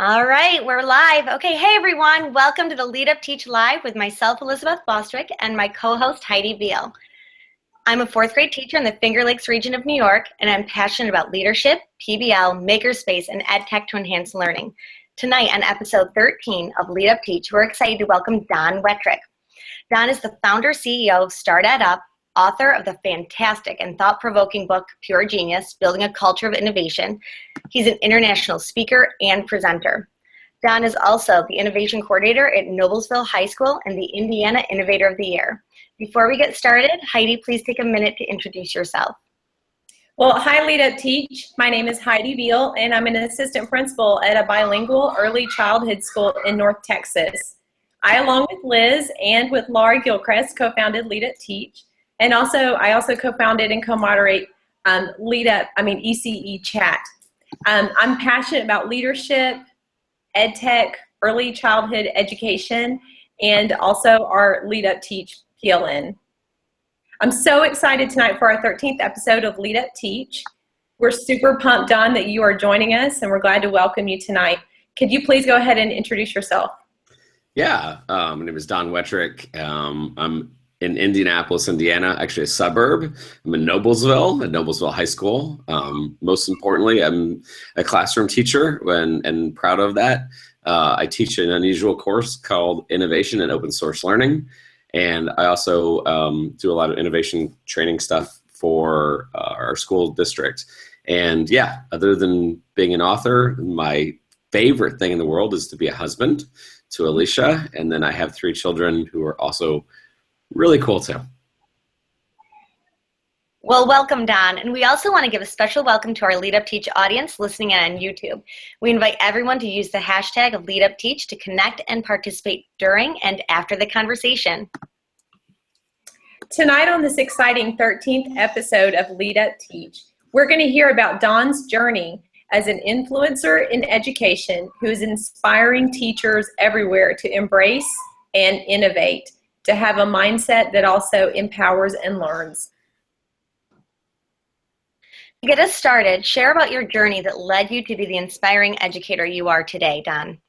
All right, we're live. Okay, hey everyone, welcome to the LeadUpTeach Live with myself, Elizabeth Bostrick, and my co-host, Heidi Beal. I'm a fourth grade teacher in the Finger Lakes region of New York, and I'm passionate about leadership, PBL, makerspace, and ed tech to enhance learning. Tonight on episode 13 of LeadUpTeach, we're excited to welcome Don Wettrick. Don is the founder CEO of StartEdUp, author of the fantastic and thought-provoking book, Pure Genius, Building a Culture of Innovation. He's an international speaker and presenter. Don is also the innovation coordinator at Noblesville High School and the Indiana Innovator of the Year. Before we get started, Heidi, please take a minute to introduce yourself. Well, hi LeadUpTeach. My name is Heidi Beal, and I'm an assistant principal at a bilingual early childhood school in North Texas. I, along with Liz and with Laura Gilchrist, co-founded LeadUpTeach. And I also co-founded and co-moderate ECE Chat. I'm passionate about leadership, ed tech, early childhood education, and also our LeadUpTeach PLN. I'm so excited tonight for our 13th episode of LeadUpTeach. We're super pumped, Don, that you are joining us, and we're glad to welcome you tonight. Could you please go ahead and introduce yourself? Yeah, my name is Don Wettrick. I'm in Indianapolis, Indiana, actually a suburb. I'm in Noblesville, at Noblesville High School. Most importantly, I'm a classroom teacher and proud of that. I teach an unusual course called Innovation and Open Source Learning. And I also do a lot of innovation training stuff for our school district. And yeah, other than being an author, my favorite thing in the world is to be a husband to Alicia. And then I have 3 children who are also really cool too. Well, welcome, Don. And we also want to give a special welcome to our LeadUpTeach audience listening in on YouTube. We invite everyone to use the hashtag of LeadUpTeach to connect and participate during and after the conversation. Tonight on this exciting 13th episode of LeadUpTeach, we're going to hear about Don's journey as an influencer in education who is inspiring teachers everywhere to embrace and innovate, to have a mindset that also empowers and learns. To get us started, share about your journey that led you to be the inspiring educator you are today, Don.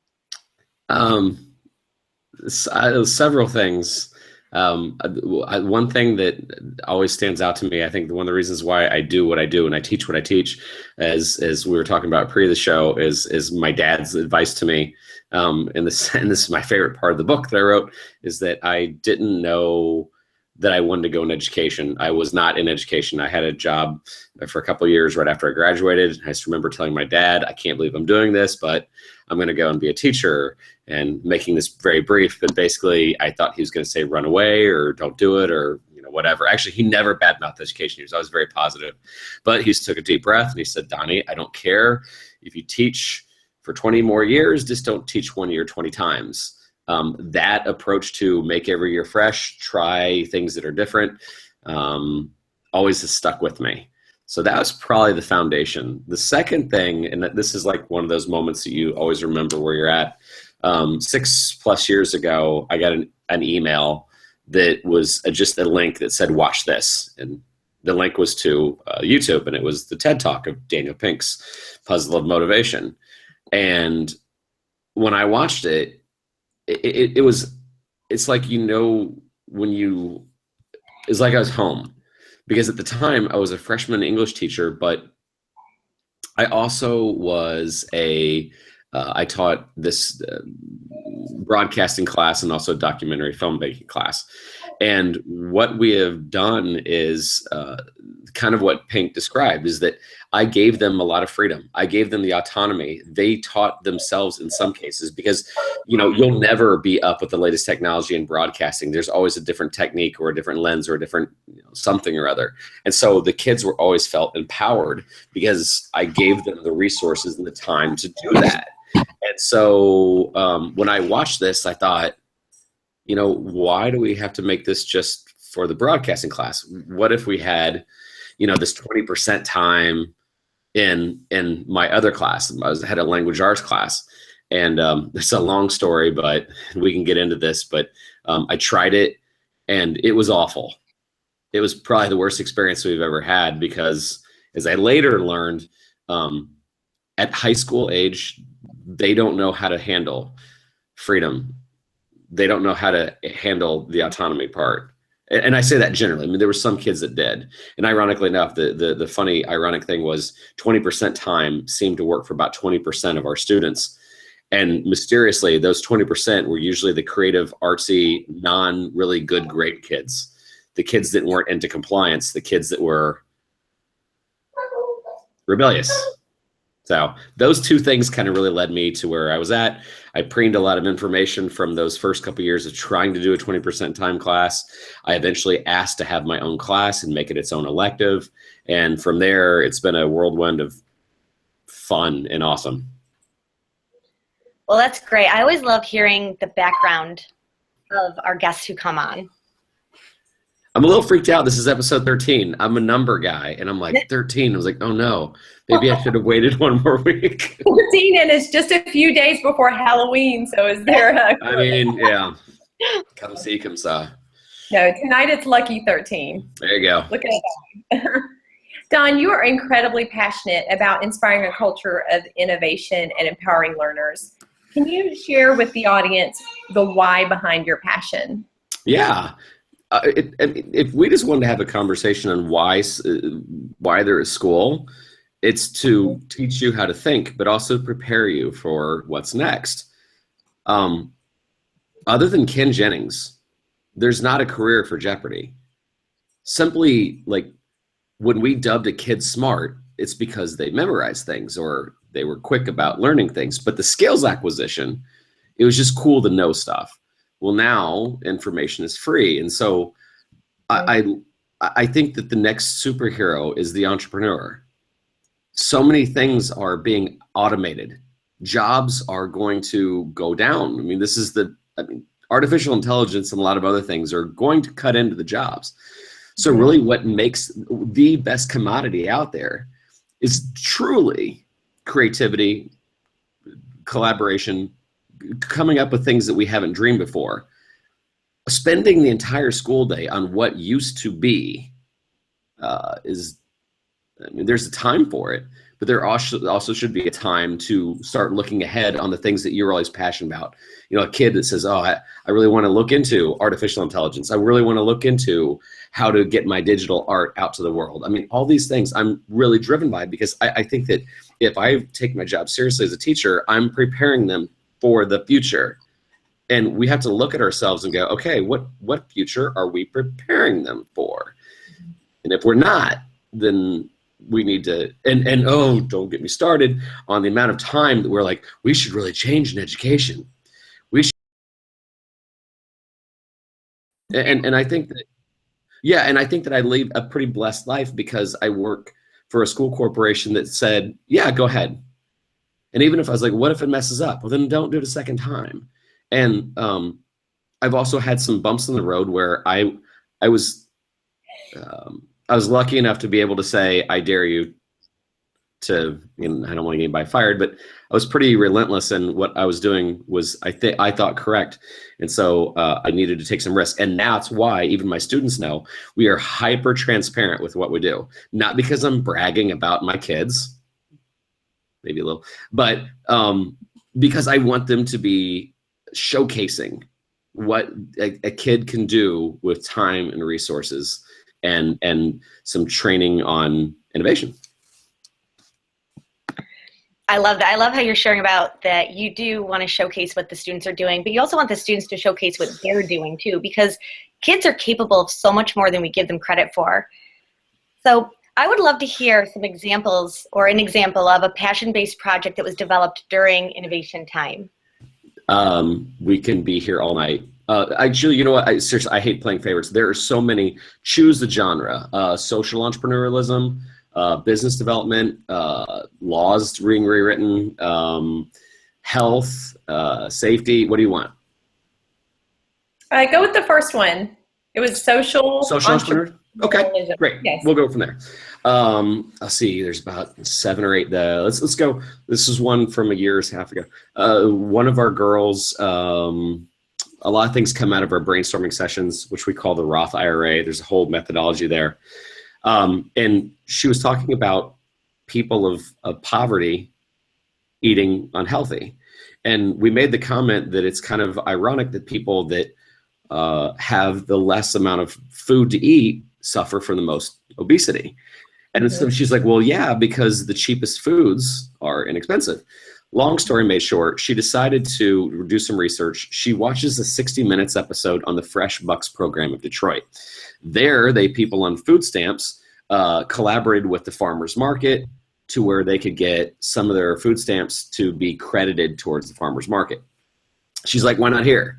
Several things. One thing that always stands out to me, I think one of the reasons why I do what I do and I teach what I teach, as we were talking about pre the show, is my dad's advice to me. And this is my favorite part of the book that I wrote, is that I didn't know that I wanted to go in education. I was not in education. I had a job for a couple of years right after I graduated. I just remember telling my dad, I can't believe I'm doing this, but I'm going to go and be a teacher, and making this very brief. But basically, I thought he was going to say run away or don't do it or whatever. Actually, he never badmouthed education. He was always very positive. But he took a deep breath and he said, Donnie, I don't care if you teach for 20 more years, just don't teach 1 year 20 times. That approach to make every year fresh, try things that are different, always has stuck with me. So that was probably the foundation. The second thing, and this is like one of those moments that you always remember where you're at, 6+ years ago, I got an email that was just a link that said, watch this. And the link was to YouTube, and it was the TED Talk of Daniel Pink's Puzzle of Motivation. And when I watched it, it's like, it's like I was home, because at the time I was a freshman English teacher, but I also was I taught this broadcasting class and also documentary filmmaking class. And what we have done is kind of what Pink described, is that I gave them a lot of freedom. I gave them the autonomy. They taught themselves in some cases, because you'll never be up with the latest technology in broadcasting. There's always a different technique or a different lens or a different something or other. And so the kids were always felt empowered because I gave them the resources and the time to do that. And so when I watched this, I thought, why do we have to make this just for the broadcasting class? What if we had, this 20% time in my other class? I had a language arts class, and it's a long story, but we can get into this. But I tried it, and it was awful. It was probably the worst experience we've ever had, because as I later learned, at high school age, they don't know how to handle freedom. They don't know how to handle the autonomy part. And I say that generally. I mean, there were some kids that did. And ironically enough, the funny, ironic thing was 20% time seemed to work for about 20% of our students. And mysteriously, those 20% were usually the creative, artsy, non-really good grade kids. The kids that weren't into compliance, the kids that were rebellious. So those two things kind of really led me to where I was at. I preened a lot of information from those first couple of years of trying to do a 20% time class. I eventually asked to have my own class and make it its own elective. And from there, it's been a whirlwind of fun and awesome. Well, that's great. I always love hearing the background of our guests who come on. I'm a little freaked out. This is episode 13. I'm a number guy, and I'm like 13. I was like, oh no, maybe I should have waited one more week. 14, and it's just a few days before Halloween, so is there a... I mean, yeah. Come see, come saw. No, tonight it's lucky 13. There you go. Look at that. Don, you are incredibly passionate about inspiring a culture of innovation and empowering learners. Can you share with the audience the why behind your passion? Yeah. If we just wanted to have a conversation on why there is school, it's to teach you how to think, but also prepare you for what's next. Other than Ken Jennings, there's not a career for Jeopardy. Simply, like, when we dubbed a kid smart, it's because they memorized things or they were quick about learning things. But the skills acquisition, it was just cool to know stuff. Well, now information is free. And so I think that the next superhero is the entrepreneur. So many things are being automated. Jobs are going to go down. I mean, artificial intelligence and a lot of other things are going to cut into the jobs. So really what makes the best commodity out there is truly creativity, collaboration, coming up with things that we haven't dreamed before. Spending the entire school day on what used to be there's a time for it, but there also should be a time to start looking ahead on the things that you're always passionate about. You know, a kid that says, oh, I really want to look into artificial intelligence. I really want to look into how to get my digital art out to the world. I mean, all these things I'm really driven by because I think that if I take my job seriously as a teacher, I'm preparing them for the future. And we have to look at ourselves and go, okay, what future are we preparing them for? And if we're not, then we need to, and oh, don't get me started on the amount of time that we're like, we should really change in education. We should. And I think that, yeah, and I think that I lead a pretty blessed life because I work for a school corporation that said, yeah, go ahead. And even if I was like, what if it messes up? Well, then don't do it a second time. And I've also had some bumps in the road where I was lucky enough to be able to say, I dare you to, I don't want to get anybody fired, but I was pretty relentless in what I was doing was I thought correct. And so I needed to take some risks. And that's why even my students know we are hyper transparent with what we do. Not because I'm bragging about my kids, maybe a little, but because I want them to be showcasing what a kid can do with time and resources and some training on innovation. I love that. I love how you're sharing about that you do want to showcase what the students are doing, but you also want the students to showcase what they're doing too, because kids are capable of so much more than we give them credit for. So I would love to hear some examples or an example of a passion-based project that was developed during innovation time. We can be here all night. Actually, you know what? Seriously, I hate playing favorites. There are so many. Choose the genre. Social entrepreneurialism, business development, laws being rewritten, health, safety. What do you want? Go with the first one. It was social entrepreneur. Okay, great. Yes. We'll go from there. Let's see. There's about 7 or 8. Let's go. This is one from a year and a half ago. One of our girls. A lot of things come out of our brainstorming sessions, which we call the Roth IRA. There's a whole methodology there. And she was talking about people of poverty eating unhealthy. And we made the comment that it's kind of ironic that people that have the less amount of food to eat suffer from the most obesity. And so she's like, well, yeah, because the cheapest foods are inexpensive. Long story made short, she decided to do some research. She watches a 60 Minutes episode on the Fresh Bucks program of Detroit. There, people on food stamps collaborated with the farmers market to where they could get some of their food stamps to be credited towards the farmers market. She's like, why not here?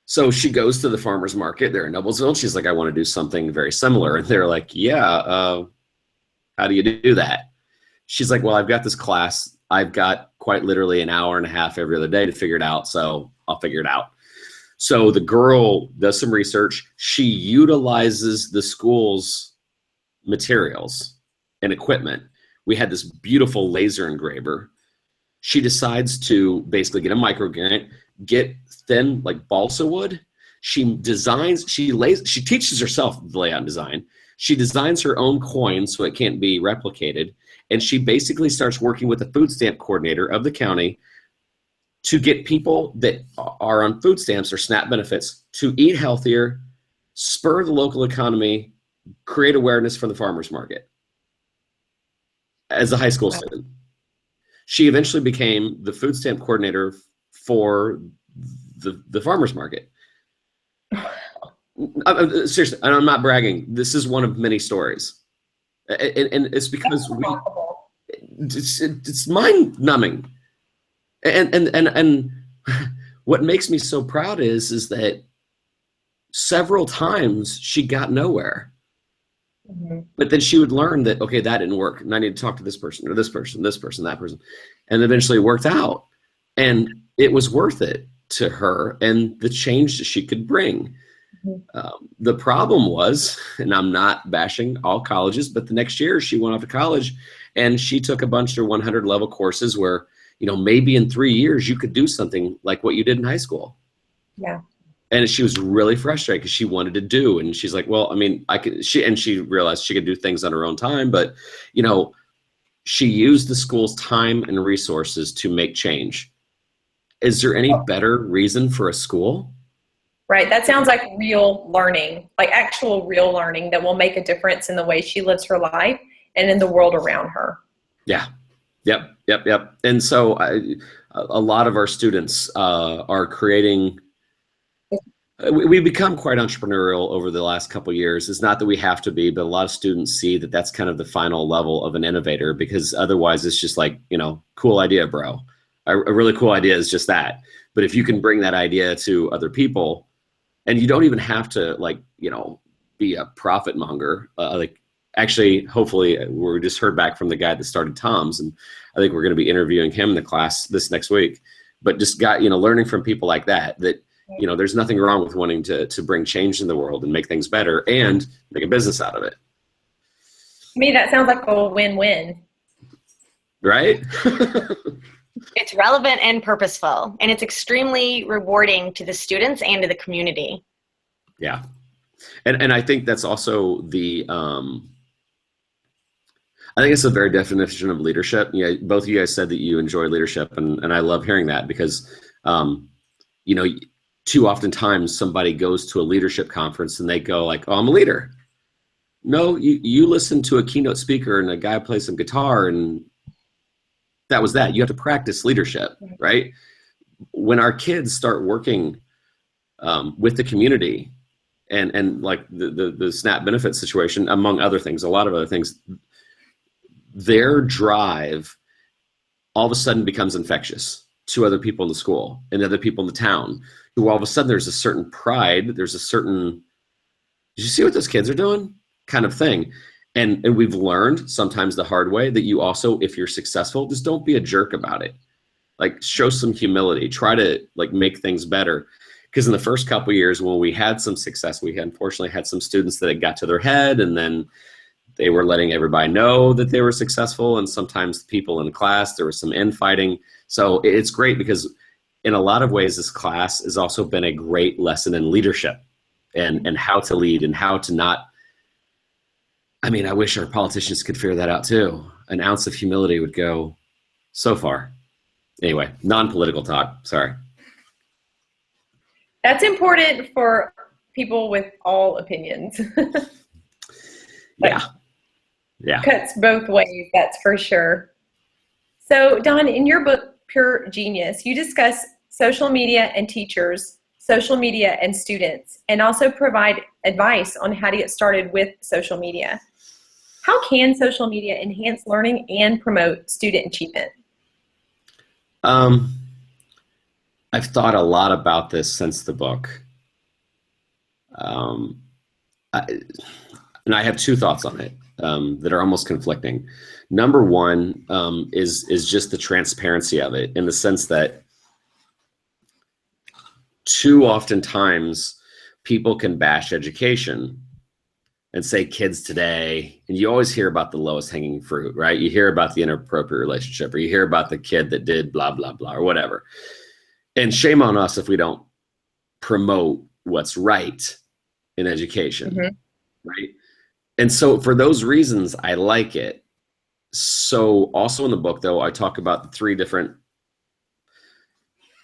So she goes to the farmers market there in Noblesville. She's like, I want to do something very similar. And they're like, yeah, how do you do that? She's like, well, I've got this class. I've got quite literally an hour and a half every other day to figure it out. So I'll figure it out. So the girl does some research. She utilizes the school's materials and equipment. We had this beautiful laser engraver. She decides to basically get a micro grant, get thin like balsa wood. She teaches herself the layout and design. She designs her own coin so it can't be replicated. And she basically starts working with the food stamp coordinator of the county to get people that are on food stamps or SNAP benefits to eat healthier, spur the local economy, create awareness for the farmers market. As a high school student, she eventually became the food stamp coordinator for the farmers market. Seriously, and I'm not bragging. This is one of many stories. And it's because it's mind numbing. And what makes me so proud is that several times she got nowhere. But then she would learn that, okay, that didn't work. And I need to talk to this person or this person, that person. And eventually it worked out. And it was worth it to her and the change that she could bring. The problem was, and I'm not bashing all colleges, but the next year she went off to college and she took a bunch of 100 level courses where, maybe in 3 years you could do something like what you did in high school. Yeah. And she was really frustrated because she wanted to do, and she's like, well, I mean, she realized she could do things on her own time, but, she used the school's time and resources to make change. Is there any better reason for a school? Right. That sounds like real learning, like actual real learning that will make a difference in the way she lives her life and in the world around her. Yeah. Yep. And so a lot of our students are creating, we become quite entrepreneurial over the last couple of years. It's not that we have to be, but a lot of students see that that's kind of the final level of an innovator, because otherwise it's just like, cool idea, bro. A really cool idea is just that. But if you can bring that idea to other people, and you don't even have to be a profit monger. Actually, hopefully, we just heard back from the guy that started Tom's, and I think we're going to be interviewing him in the class this next week. But just learning from people like that, there's nothing wrong with wanting to bring change in the world and make things better and make a business out of it. To me, that sounds like a win-win. Right? It's relevant and purposeful, and it's extremely rewarding to the students and to the community. Yeah. And I think that's also I think it's a very definition of leadership. Both of you guys said that you enjoy leadership, and I love hearing that because, too often times somebody goes to a leadership conference and they go like, oh, I'm a leader. No, you listen to a keynote speaker and a guy plays some guitar and that was that. You have to practice leadership, right? When our kids start working with the community and like the SNAP benefit situation, among other things, a lot of other things, their drive all of a sudden becomes infectious to other people in the school and other people in the town, who all of a sudden there's a certain pride, there's a certain, did you see what those kids are doing kind of thing. And we've learned sometimes the hard way that you also, if you're successful, just don't be a jerk about it. Like show some humility, try to like make things better. Because in the first couple of years when we had some success, we unfortunately had some students that got to their head and then they were letting everybody know that they were successful. And sometimes people in class, there was some infighting. So it's great because in a lot of ways, this class has also been a great lesson in leadership and how to lead and how to not. I mean, I wish our politicians could figure that out too. An ounce of humility would go so far. Anyway, non-political talk. Sorry. That's important for people with all opinions. Yeah. Yeah. Cuts both ways, that's for sure. So, Don, in your book, Pure Genius, you discuss social media and teachers, social media and students, and also provide advice on how to get started with social media. How can social media enhance learning and promote student achievement? I've thought a lot about this since the book. And I have two thoughts on it that are almost conflicting. Number one is just the transparency of it, in the sense that too oftentimes people can bash education and say kids today, and you always hear about the lowest hanging fruit, right? You hear about the inappropriate relationship, or you hear about the kid that did blah, blah, blah, or whatever. And shame on us if we don't promote what's right in education, right? And so for those reasons, I like it. So also in the book, though, I talk about the 3 different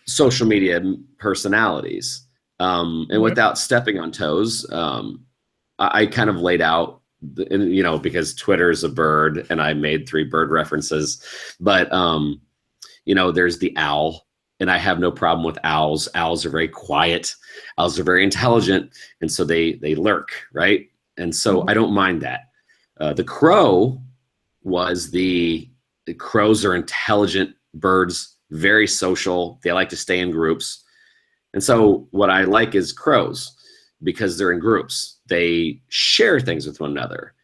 social media personalities. And without stepping on toes, I kind of laid out, because Twitter is a bird, and I made 3 bird references. But, there's the owl. And I have no problem with owls. Owls are very quiet. Owls are very intelligent. And so they lurk, right? And so I don't mind that. The crow was the crows are intelligent birds, very social. They like to stay in groups. And so what I like is crows, because they're in groups. They share things with one another.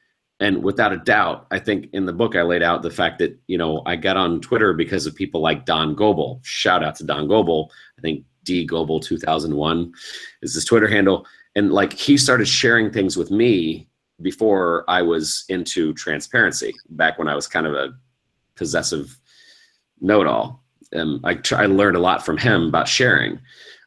And without a doubt, I think in the book I laid out the fact that, I got on Twitter because of people like Don Goebel. Shout out to Don Goebel. I think D Goebel 2001 is his Twitter handle. And he started sharing things with me before I was into transparency, back when I was kind of a possessive know-it-all. I learned a lot from him about sharing.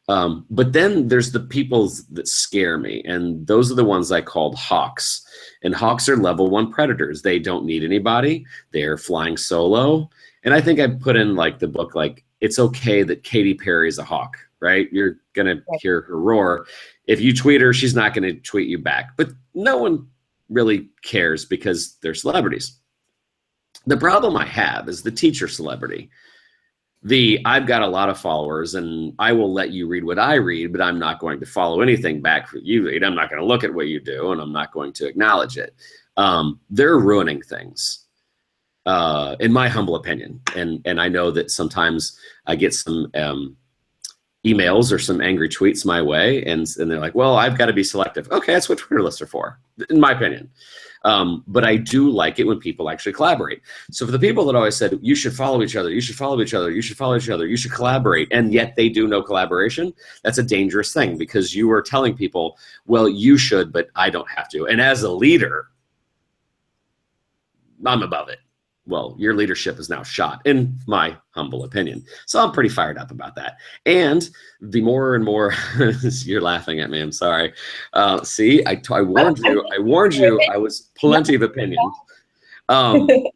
But then there's the people that scare me, and those are the ones I called hawks. And hawks are level 1 predators. They don't need anybody. They're flying solo. And I think I put in the book, it's okay that Katy Perry is a hawk, right? You're going to hear her roar. If you tweet her, she's not going to tweet you back. But no one really cares because they're celebrities. The problem I have is the teacher celebrity. I've got a lot of followers, and I will let you read what I read, but I'm not going to follow anything back for you read. I'm not going to look at what you do, and I'm not going to acknowledge it. They're ruining things, in my humble opinion. And I know that sometimes I get some emails or some angry tweets my way, and they're like, well, I've got to be selective. Okay, that's what Twitter lists are for, in my opinion. But I do like it when people actually collaborate. So for the people that always said, you should follow each other, you should follow each other, you should follow each other, you should collaborate, and yet they do no collaboration, that's a dangerous thing, because you are telling people, well, you should, but I don't have to. And as a leader, I'm above it. Well, your leadership is now shot, in my humble opinion. So I'm pretty fired up about that. And the more and more, you're laughing at me, I'm sorry. See, I warned you. I warned you. I was plenty of opinions. The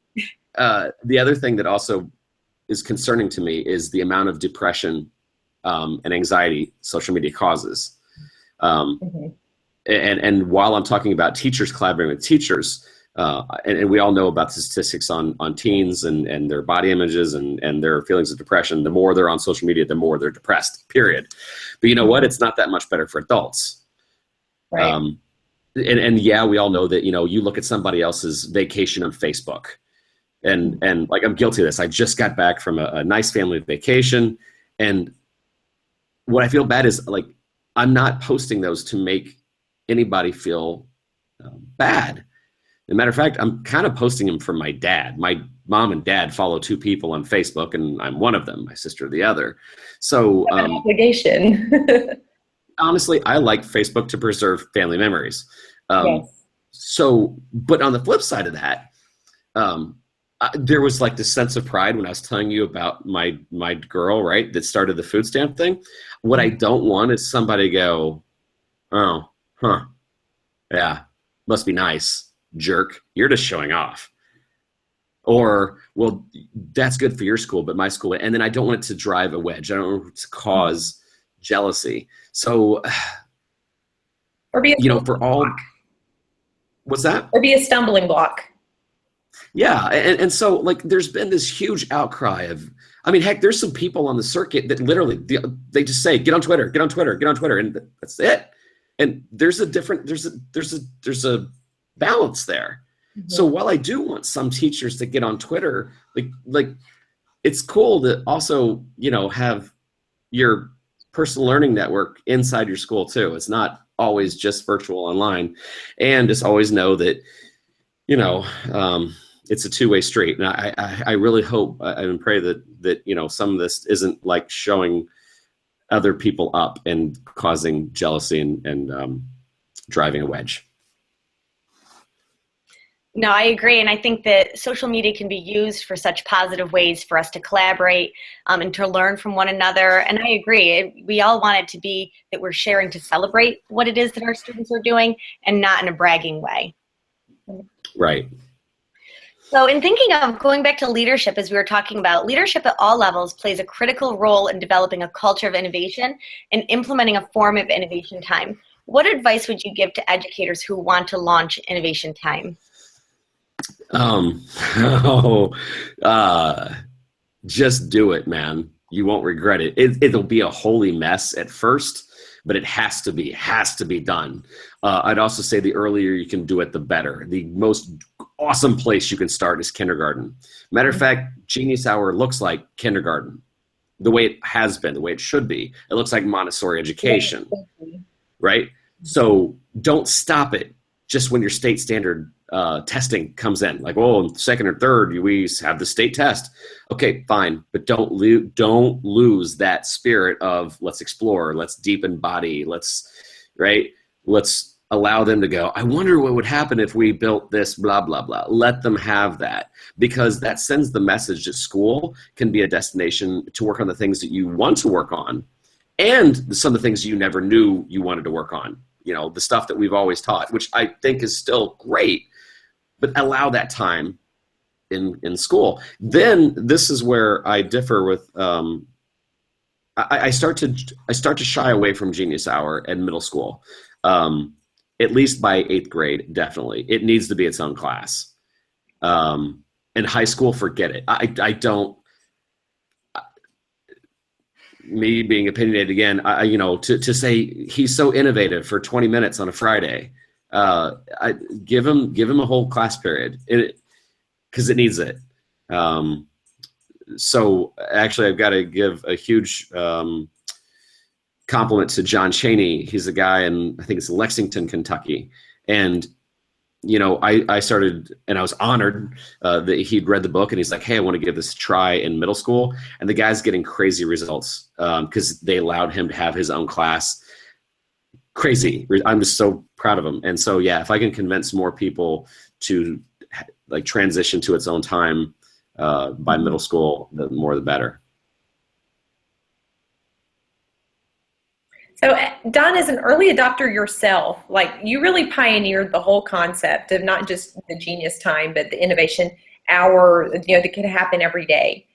other thing that also is concerning to me is the amount of depression and anxiety social media causes. And while I'm talking about teachers collaborating with teachers, and we all know about the statistics on teens and their body images and their feelings of depression. The more they're on social media, the more they're depressed, period. But you know what? It's not that much better for adults. Right. And yeah, we all know that, you look at somebody else's vacation on Facebook, and I'm guilty of this. I just got back from a nice family vacation. And what I feel bad is I'm not posting those to make anybody feel bad. As a matter of fact, I'm kind of posting them for my dad. My mom and dad follow 2 people on Facebook, and I'm one of them, my sister the other. So an obligation. Honestly, I like Facebook to preserve family memories. Yes. So, but on the flip side of that, there was this sense of pride when I was telling you about my girl, right, that started the food stamp thing. What I don't want is somebody go, oh, huh, yeah, must be nice. Jerk, you're just showing off. Or, well, that's good for your school, but my school, and then I don't want it to drive a wedge. I don't want it to cause jealousy. So, Or be a for all, what's that? Or be a stumbling block. Yeah, and so like there's been this huge outcry of, I mean, heck, there's some people on the circuit that literally they just say, get on Twitter, get on Twitter, get on Twitter, and that's it. And there's a balance there. Mm-hmm. So while I do want some teachers to get on Twitter, like it's cool to also, have your personal learning network inside your school too. It's not always just virtual online, and just always know that, it's a two-way street. And I really hope and pray that some of this isn't like showing other people up and causing jealousy and driving a wedge. No, I agree. And I think that social media can be used for such positive ways for us to collaborate and to learn from one another. And I agree. We all want it to be that we're sharing to celebrate what it is that our students are doing and not in a bragging way. Right. So in thinking of going back to leadership, as we were talking about, leadership at all levels plays a critical role in developing a culture of innovation and implementing a form of innovation time. What advice would you give to educators who want to launch innovation time? Just do it, man. You won't regret it. It'll be a holy mess at first, but it has to be done. I'd also say the earlier you can do it, the better. The most awesome place you can start is kindergarten. Matter of fact, Genius Hour looks like kindergarten, the way it has been, the way it should be. It looks like Montessori education, right? So don't stop it just when your state standard testing comes in. Like, in second or third, we have the state test. Okay, fine, but don't lose that spirit of let's explore, let's deepen body, let's allow them to go, I wonder what would happen if we built this, blah, blah, blah. Let them have that, because that sends the message that school can be a destination to work on the things that you want to work on and some of the things you never knew you wanted to work on. The stuff that we've always taught, which I think is still great, but allow that time in school. Then this is where I differ with, I start to shy away from Genius Hour in middle school. At least by 8th grade, definitely. It needs to be its own class. In high school, forget it. I don't, me being opinionated again, to say he's so innovative for 20 minutes on a Friday, I give him a whole class period, because it needs it. So actually, I've got to give a huge compliment to John Chaney. He's a guy in, I think it's Lexington, Kentucky. And, I started, and I was honored that he'd read the book, and he's like, hey, I want to give this a try in middle school. And the guy's getting crazy results because they allowed him to have his own class. Crazy. I'm just so proud of him. And so, yeah, if I can convince more people to transition to its own time by middle school, the more the better. So Don, as an early adopter yourself, you really pioneered the whole concept of not just the Genius Time, but the innovation hour, that could happen every day.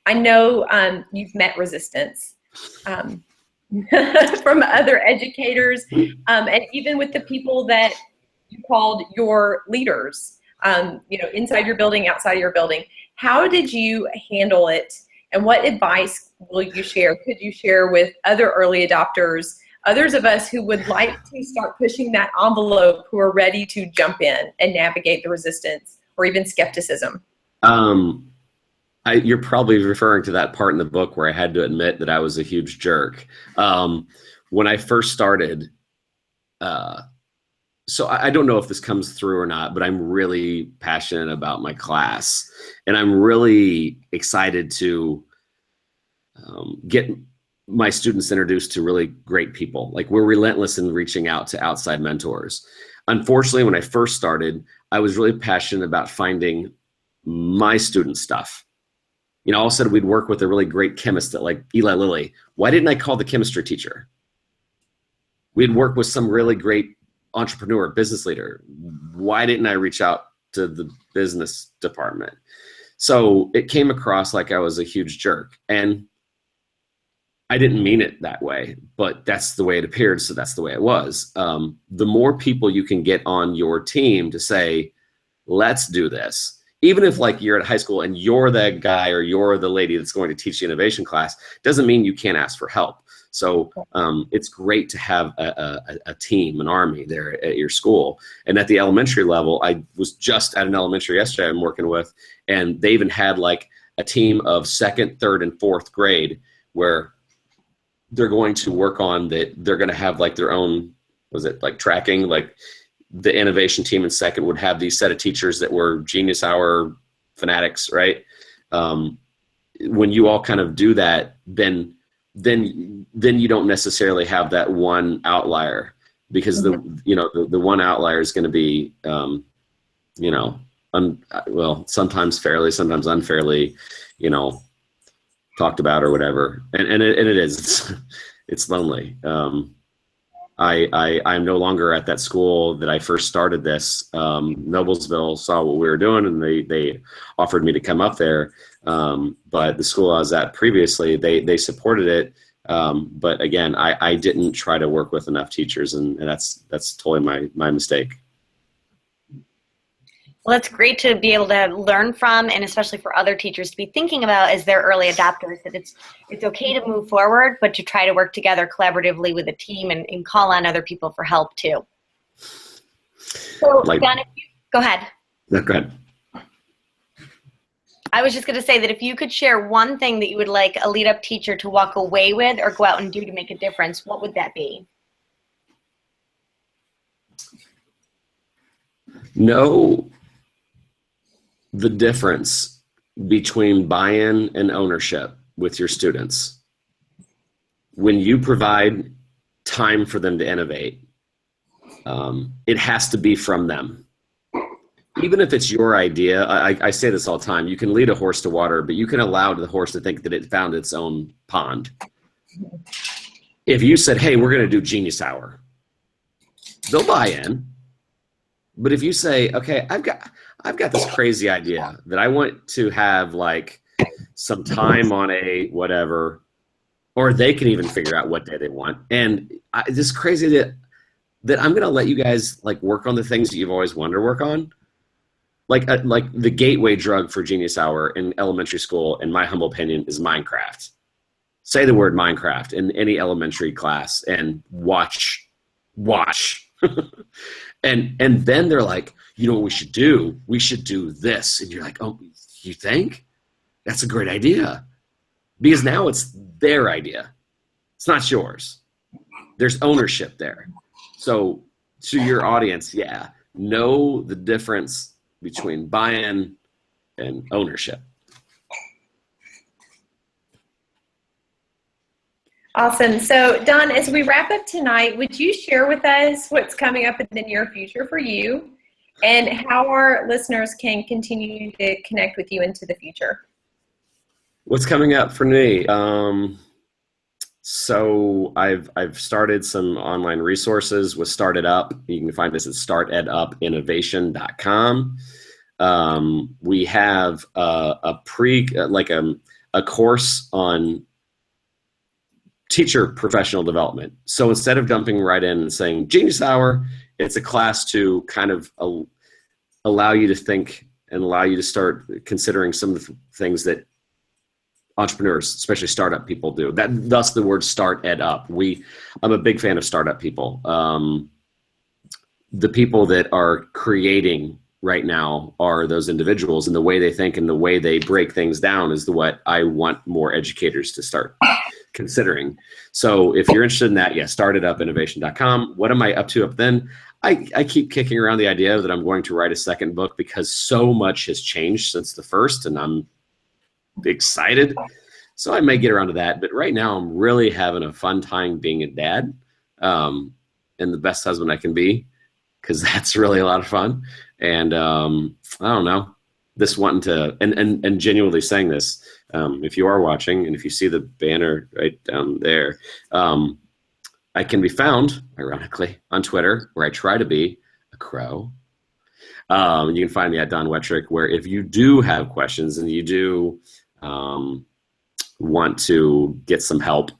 I know you've met resistance from other educators, and even with the people that you called your leaders, inside your building, outside your building. How did you handle it? And what advice could you share with other early adopters, others of us who would like to start pushing that envelope, who are ready to jump in and navigate the resistance or even skepticism? You're probably referring to that part in the book where I had to admit that I was a huge jerk. When I first started, so I don't know if this comes through or not, but I'm really passionate about my class, and I'm really excited to get my students introduced to really great people. We're relentless in reaching out to outside mentors. Unfortunately, when I first started, I was really passionate about finding my student stuff. All of a sudden we'd work with a really great chemist like Eli Lilly. Why didn't I call the chemistry teacher? We'd work with some really great entrepreneur, business leader. Why didn't I reach out to the business department? So it came across like I was a huge jerk, and I didn't mean it that way, but that's the way it appeared, so that's the way it was. The more people you can get on your team to say, let's do this, even if like you're at high school and you're the guy or you're the lady that's going to teach the innovation class, doesn't mean you can't ask for help. So it's great to have a team, an army there at your school. And at the elementary level, I was just at an elementary yesterday I'm working with, and they even had like a team of 2nd, 3rd, and 4th grade where they're going to work on that. They're going to have like their own, was it like tracking, like the innovation team in 2nd would have these set of teachers that were Genius Hour fanatics, right? When you all kind of do that, then you don't necessarily have that one outlier, because the one outlier is going to be well, sometimes fairly, sometimes unfairly, talked about or whatever, and it is it's lonely. I'm no longer at that school that I first started this. Noblesville saw what we were doing, and they offered me to come up there. But the school I was at previously, they supported it. But again, I didn't try to work with enough teachers, and that's totally my mistake. Well, it's great to be able to learn from, and especially for other teachers to be thinking about as their early adopters, that it's okay to move forward, but to try to work together collaboratively with a team and call on other people for help too. So, Don, go ahead. No, go ahead. I was just going to say that if you could share one thing that you would like a LeadUp teacher to walk away with or go out and do to make a difference, what would that be? Know the difference between buy-in and ownership with your students. When you provide time for them to innovate, it has to be from them. Even if it's your idea, I say this all the time, you can lead a horse to water, but you can allow the horse to think that it found its own pond. If you said, hey, we're going to do Genius Hour, they'll buy in. But if you say, okay, I've got this crazy idea that I want to have like some time on a whatever, or they can even figure out what day they want. And this crazy idea that I'm going to let you guys like work on the things that you've always wanted to work on. Like the gateway drug for Genius Hour in elementary school, in my humble opinion, is Minecraft. Say the word Minecraft in any elementary class and watch. And then they're like, you know what we should do? We should do this. And you're like, oh, you think? That's a great idea. Because now it's their idea. It's not yours. There's ownership there. So to your audience, yeah, know the difference between buy-in and ownership. Awesome. So, Don, as we wrap up tonight, would you share with us what's coming up in the near future for you and how our listeners can continue to connect with you into the future? What's coming up for me? So I've started some online resources with StartEdUp. You can find us at StartEdUpInnovation.com. We have a course on teacher professional development. So instead of jumping right in and saying Genius Hour, it's a class to kind of allow you to think and allow you to start considering some of the things that entrepreneurs, especially startup people, do. Thus the word StartEdUp. I'm a big fan of startup people. The people that are creating right now are those individuals, and the way they think and the way they break things down is what I want more educators to start considering. So if you're interested in that, yeah, StartEdUpInnovation.com. What am I up to up then? I keep kicking around the idea that I'm going to write a second book because so much has changed since the first, and I'm excited. So I may get around to that. But right now I'm really having a fun time being a dad, and the best husband I can be, because that's really a lot of fun. And I don't know, this wanting to, and genuinely saying this, if you are watching and if you see the banner right down there, I can be found, ironically, on Twitter, where I try to be a crow. You can find me at Don Wettrick, where if you do have questions and you do want to get some help,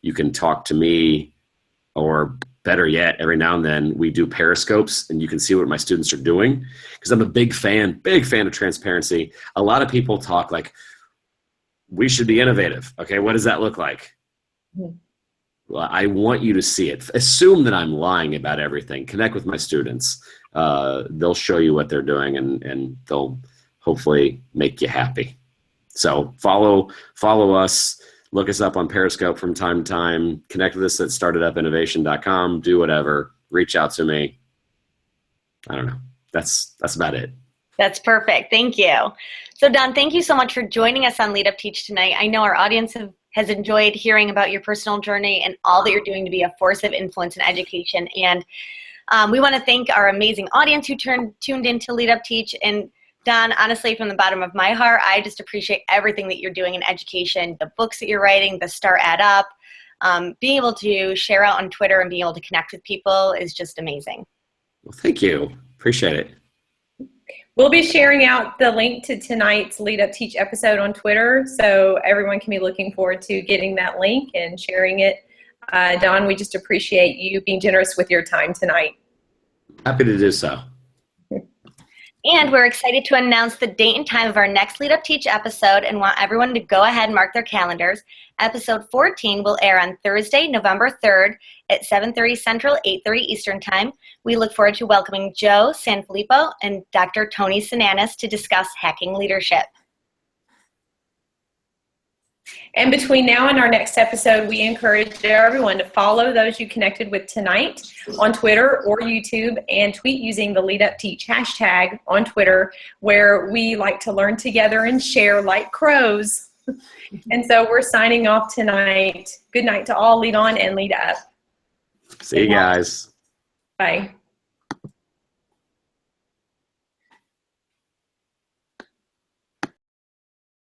you can talk to me, or better yet, every now and then we do periscopes and you can see what my students are doing, because I'm a big fan of transparency. A lot of people talk like, we should be innovative. Okay, what does that look like? Well, I want you to see it. Assume that I'm lying about everything. Connect with my students. They'll show you what they're doing, and they'll hopefully make you happy. So follow us. Look us up on Periscope from time to time. Connect with us at StartEdUpInnovation.com. Do whatever. Reach out to me. I don't know. That's about it. That's perfect. Thank you. So Don, thank you so much for joining us on LeadUpTeach tonight. I know our audience has enjoyed hearing about your personal journey and all that you're doing to be a force of influence in education. And we want to thank our amazing audience who tuned into LeadUpTeach. And Don, honestly, from the bottom of my heart, I just appreciate everything that you're doing in education, the books that you're writing, the StartEdUp, being able to share out on Twitter and being able to connect with people is just amazing. Well, thank you. Appreciate it. We'll be sharing out the link to tonight's LeadUpTeach episode on Twitter, so everyone can be looking forward to getting that link and sharing it. Don, we just appreciate you being generous with your time tonight. Happy to do so. And we're excited to announce the date and time of our next LeadUpTeach episode and want everyone to go ahead and mark their calendars. Episode 14 will air on Thursday, November 3rd at 7:30 Central, 8:30 Eastern Time. We look forward to welcoming Joe Sanfilippo and Dr. Tony Sinanis to discuss hacking leadership. And between now and our next episode, we encourage everyone to follow those you connected with tonight on Twitter or YouTube, and tweet using the LeadUpTeach hashtag on Twitter, where we like to learn together and share like crows. And so we're signing off tonight. Good night to all. Lead on and lead up. See you guys. Bye.